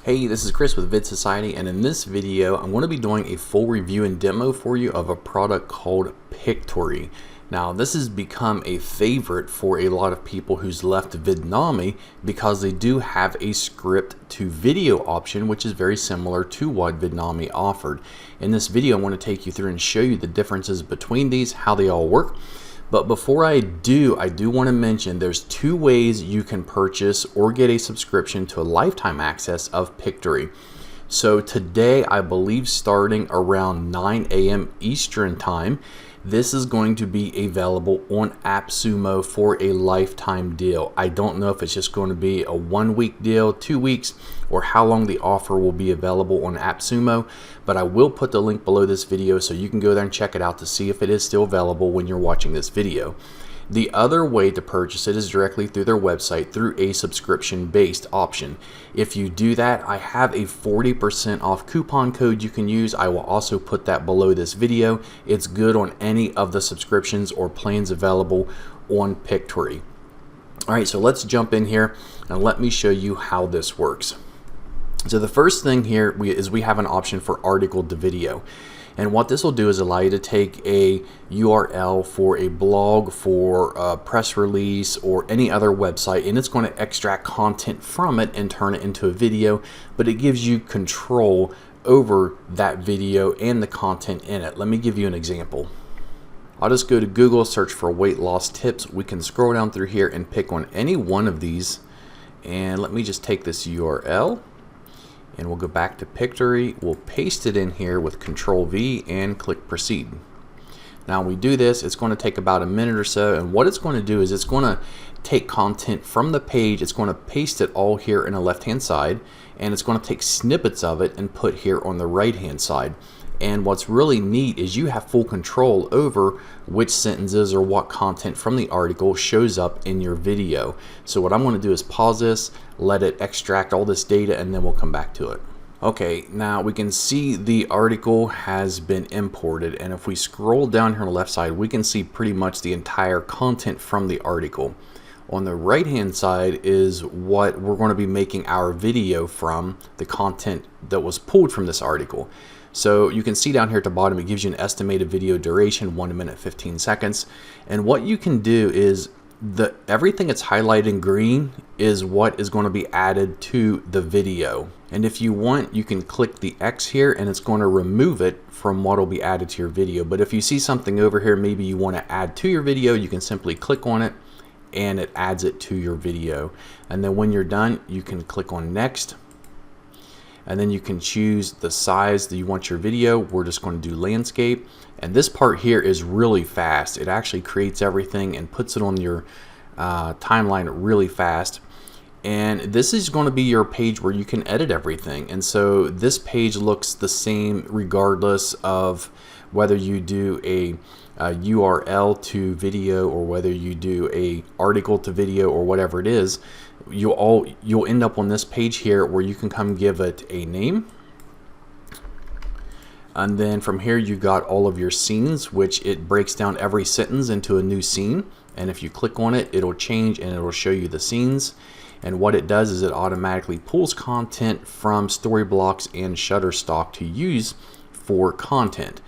Hey, this is Chris with Vid Society, and in this video I'm going to be doing a full review and demo for you of a product called Pictory. Now this has become a favorite for a lot of people who's left Vidnami because they do have a script to video option, which is very similar to what Vidnami offered. In this video I want to take you through and show you the differences between these, how they all work. But before I do want to mention there's two ways you can purchase or get a subscription to a lifetime access of Pictory. So today, I believe starting around 9 a.m. Eastern time, this is going to be available on AppSumo for a lifetime deal. I don't know if it's just going to be a 1 week deal, 2 weeks, or how long the offer will be available on AppSumo, but I will put the link below this video so you can go there and check it out to see if it is still available when you're watching this video. The other way to purchase it is directly through their website through a subscription-based option. If you do that, I have a 40% off coupon code you can use. I will also put that below this video. It's good on any of the subscriptions or plans available on Pictory. All right, so let's jump in here and let me show you how this works. So the first thing here is we have an option for article to video. And what this will do is allow you to take a URL for a blog, for a press release, or any other website, and it's going to extract content from it and turn it into a video, but it gives you control over that video and the content in it. Let me give you an example. I'll just go to Google, search for weight loss tips. We can scroll down through here and pick on any one of these. And let me just take this URL. And we'll go back to Pictory, we'll paste it in here with Control V and click proceed. Now when we do this, it's going to take about a minute or so, and what it's going to do is it's going to take content from the page, it's going to paste it all here in the left hand side, and it's going to take snippets of it and put here on the right hand side. And what's really neat is you have full control over which sentences or what content from the article shows up in your video. So what I'm going to do is pause this, let it extract all this data, and then we'll come back to it. Okay, now we can see the article has been imported, and if we scroll down here on the left side, we can see pretty much the entire content from the article. On the right hand side is what we're going to be making our video from, the content that was pulled from this article. So you can see down here at the bottom, it gives you an estimated video duration, 1 minute 15 seconds. And what you can do is everything that's highlighted in green is what is going to be added to the video. And if you want, you can click the X here and it's going to remove it from what will be added to your video. But if you see something over here, maybe you want to add to your video, you can simply click on it and it adds it to your video. And then when you're done, you can click on next. And then you can choose the size that you want your video. We're just going to do landscape. And this part here is really fast. It actually creates everything and puts it on your timeline really fast. And this is going to be your page where you can edit everything. And so this page looks the same regardless of whether you do a URL to video or whether you do a article to video or whatever it is. You'll end up on this page here where you can come give it a name, and then from here you got all of your scenes, which it breaks down every sentence into a new scene, and if you click on it, it'll change and it'll show you the scenes. And what it does is it automatically pulls content from Storyblocks and Shutterstock to use for content.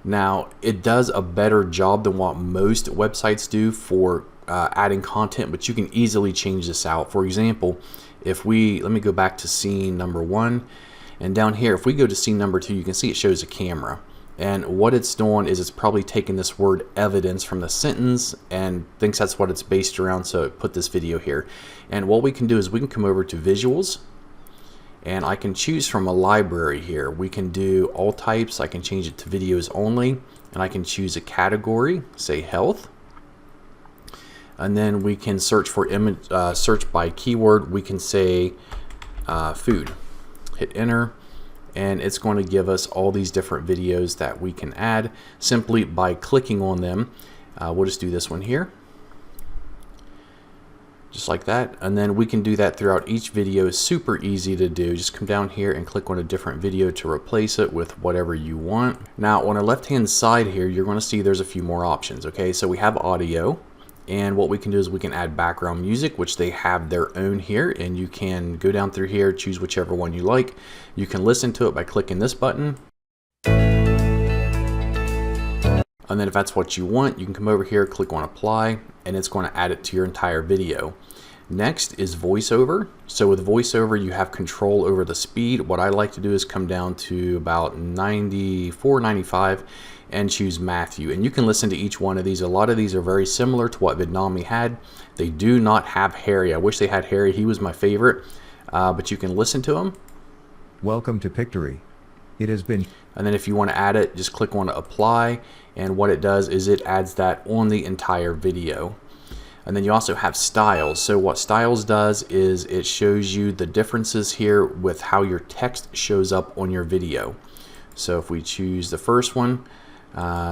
Now it does a better job than what most websites do for adding content, but you can easily change this out. For example, let me go back to scene number 1, and down here if we go to scene number 2, you can see it shows a camera, and what it's doing is it's probably taking this word evidence from the sentence and thinks that's what it's based around, so it put this video here. And what we can do is we can come over to visuals, and I can choose from a library here. We can do all types, I can change it to videos only, and I can choose a category, say health. And then we can search for image, search by keyword. We can say food. Hit enter, and it's going to give us all these different videos that we can add simply by clicking on them. We'll just do this one here, just like that. And then we can do that throughout each video. It's super easy to do. Just come down here and click on a different video to replace it with whatever you want. Now on the left hand side here, you're going to see there's a few more options. Okay, so we have audio. And what we can do is we can add background music, which they have their own here, and you can go down through here, choose whichever one you like. You can listen to it by clicking this button. And then if that's what you want, you can come over here, click on apply, and it's going to add it to your entire video. Next is Voiceover. So with Voiceover, you have control over the speed. What I like to do is come down to about 94, 95 and choose Matthew. And you can listen to each one of these. A lot of these are very similar to what Vidnami had. They do not have Harry. I wish they had Harry. He was my favorite, but you can listen to him. Welcome to Pictory. It has been... And then if you want to add it, just click on apply. And what it does is it adds that on the entire video. And then you also have styles. So what styles does is it shows you the differences here with how your text shows up on your video. So if we choose the first one,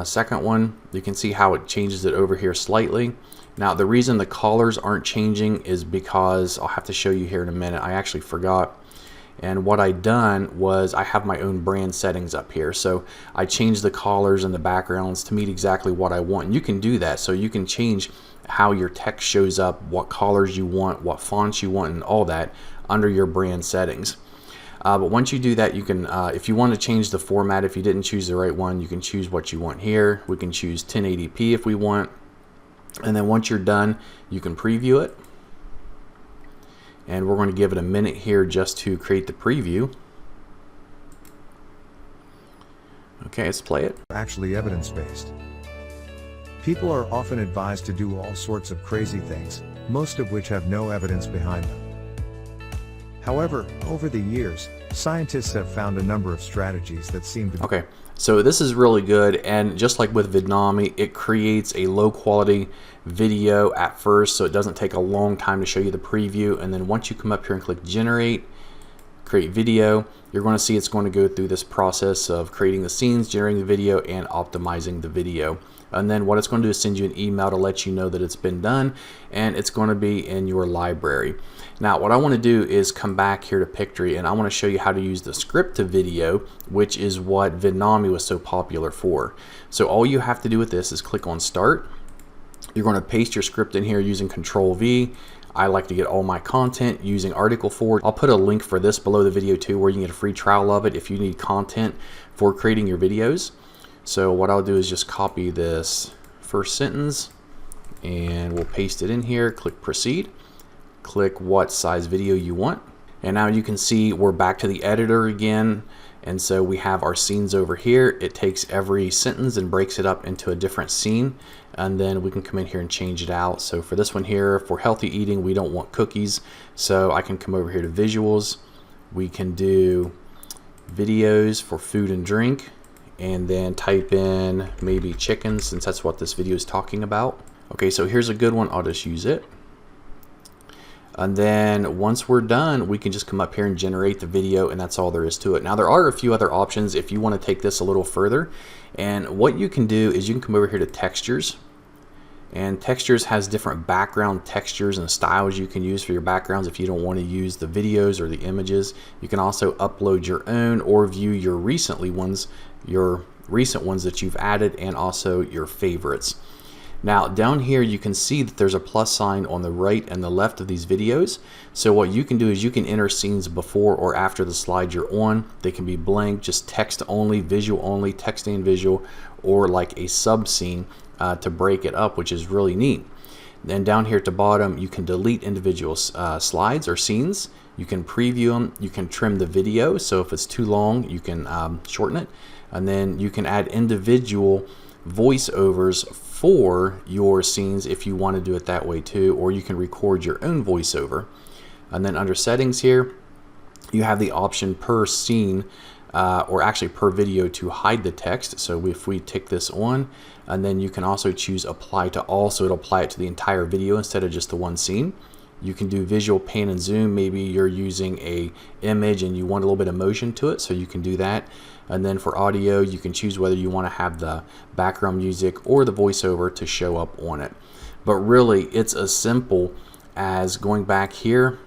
second one, you can see how it changes it over here slightly. Now the reason the colors aren't changing is because I'll have to show you here in a minute. I actually forgot. And what I done was I have my own brand settings up here. So I changed the colors and the backgrounds to meet exactly what I want. And you can do that. So you can change how your text shows up, what colors you want, what fonts you want, and all that under your brand settings. But once you do that, you can, if you want to change the format, if you didn't choose the right one, you can choose what you want here. We can choose 1080p if we want. And then once you're done, you can preview it. And we're going to give it a minute here just to create the preview. Okay, let's play it. Actually evidence-based. People are often advised to do all sorts of crazy things, most of which have no evidence behind them. However, over the years, scientists have found a number of strategies that seem to be... Okay, so this is really good, and just like with Vidnami, it creates a low quality video at first, so it doesn't take a long time to show you the preview. And then once you come up here and click generate, create video, you're going to see it's going to go through this process of creating the scenes, generating the video, and optimizing the video. And then what it's going to do is send you an email to let you know that it's been done, and it's going to be in your library. Now what I want to do is come back here to Pictory, and I want to show you how to use the script to video, which is what Vidnami was so popular for. So all you have to do with this is click on start. You're going to paste your script in here using Control V. I like to get all my content using Article 4. I'll put a link for this below the video too, where you can get a free trial of it if you need content for creating your videos. So what I'll do is just copy this first sentence and we'll paste it in here, click proceed, click what size video you want. And now you can see we're back to the editor again. And so we have our scenes over here. It takes every sentence and breaks it up into a different scene. And then we can come in here and change it out. So for this one here, for healthy eating, we don't want cookies. So I can come over here to visuals. We can do videos for food and drink, and then type in maybe chicken, since that's what this video is talking about. Okay, so here's a good one. I'll just use it. And then once we're done, we can just come up here and generate the video, and that's all there is to it. Now there are a few other options if you want to take this a little further. And what you can do is you can come over here to textures. And textures has different background textures and styles you can use for your backgrounds if you don't want to use the videos or the images. You can also upload your own or view your recent ones that you've added, and also your favorites. Now down here you can see that there's a plus sign on the right and the left of these videos. So what you can do is you can enter scenes before or after the slide you're on. They can be blank, just text only, visual only, text and visual, or like a sub scene to break it up, which is really neat. Then down here at the bottom you can delete individual slides or scenes. You can preview them, you can trim the video, so if it's too long you can shorten it, and then you can add individual voiceovers for your scenes if you want to do it that way too, or you can record your own voiceover. And then under settings here you have the option per scene or actually per video to hide the text. So if we tick this on, and then you can also choose apply to all, so it'll apply it to the entire video instead of just the one scene. You can do visual pan and zoom. Maybe you're using a image and you want a little bit of motion to it, so you can do that. And then for audio, you can choose whether you want to have the background music or the voiceover to show up on it. But really, it's as simple as going back here,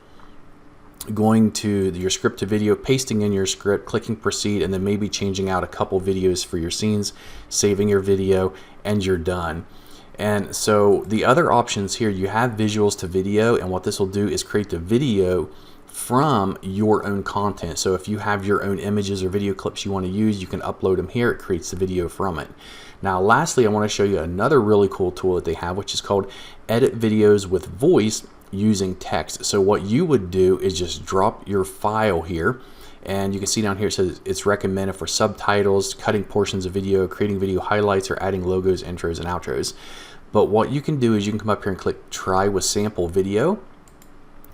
going to your script to video, pasting in your script, clicking proceed, and then maybe changing out a couple videos for your scenes, saving your video, and you're done. And so the other options here, you have visuals to video, and what this will do is create the video from your own content. So if you have your own images or video clips you want to use, you can upload them here. It creates the video from it. Now lastly, I want to show you another really cool tool that they have, which is called Edit Videos with Voice using text. So what you would do is just drop your file here, and you can see down here it says it's recommended for subtitles, cutting portions of video, creating video highlights, or adding logos, intros, and outros. But what you can do is you can come up here and click try with sample video,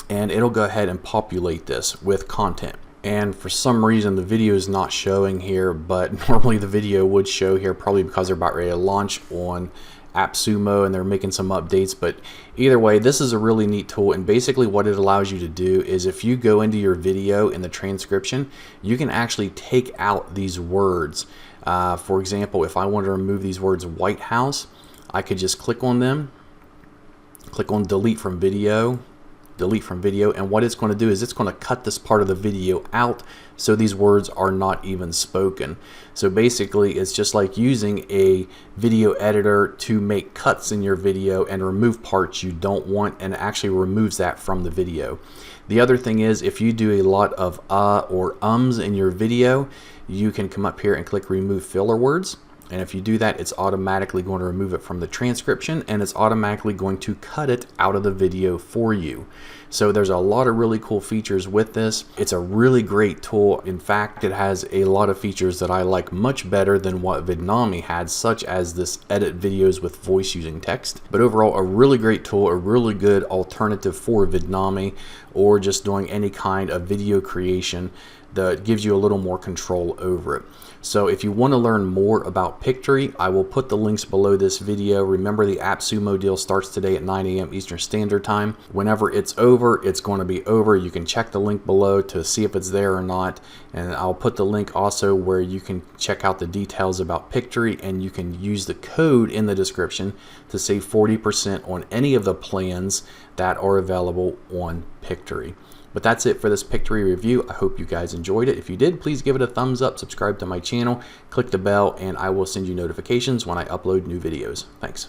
and it'll go ahead and populate this with content. And for some reason the video is not showing here, but normally the video would show here, probably because they're about ready to launch on AppSumo and they're making some updates. But either way, this is a really neat tool, and basically what it allows you to do is if you go into your video in the transcription, you can actually take out these words. For example, if I wanted to remove these words White House, I could just click on them, click on delete from video, and what it's going to do is it's going to cut this part of the video out so these words are not even spoken. So basically it's just like using a video editor to make cuts in your video and remove parts you don't want, and it actually removes that from the video. The other thing is, if you do a lot of or ums in your video, you can come up here and click remove filler words. And if you do that, it's automatically going to remove it from the transcription, and it's automatically going to cut it out of the video for you. So there's a lot of really cool features with this. It's a really great tool. In fact, it has a lot of features that I like much better than what Vidnami had, such as this edit videos with voice using text. But overall, a really great tool, a really good alternative for Vidnami or just doing any kind of video creation that gives you a little more control over it. So if you want to learn more about Pictory, I will put the links below this video. Remember, the AppSumo deal starts today at 9 a.m. Eastern Standard Time. Whenever it's over, it's going to be over. You can check the link below to see if it's there or not. And I'll put the link also where you can check out the details about Pictory, and you can use the code in the description to save 40% on any of the plans that are available on Pictory. But that's it for this Pictory review. I hope you guys enjoyed it. If you did, please give it a thumbs up, subscribe to my channel, click the bell, and I will send you notifications when I upload new videos. Thanks.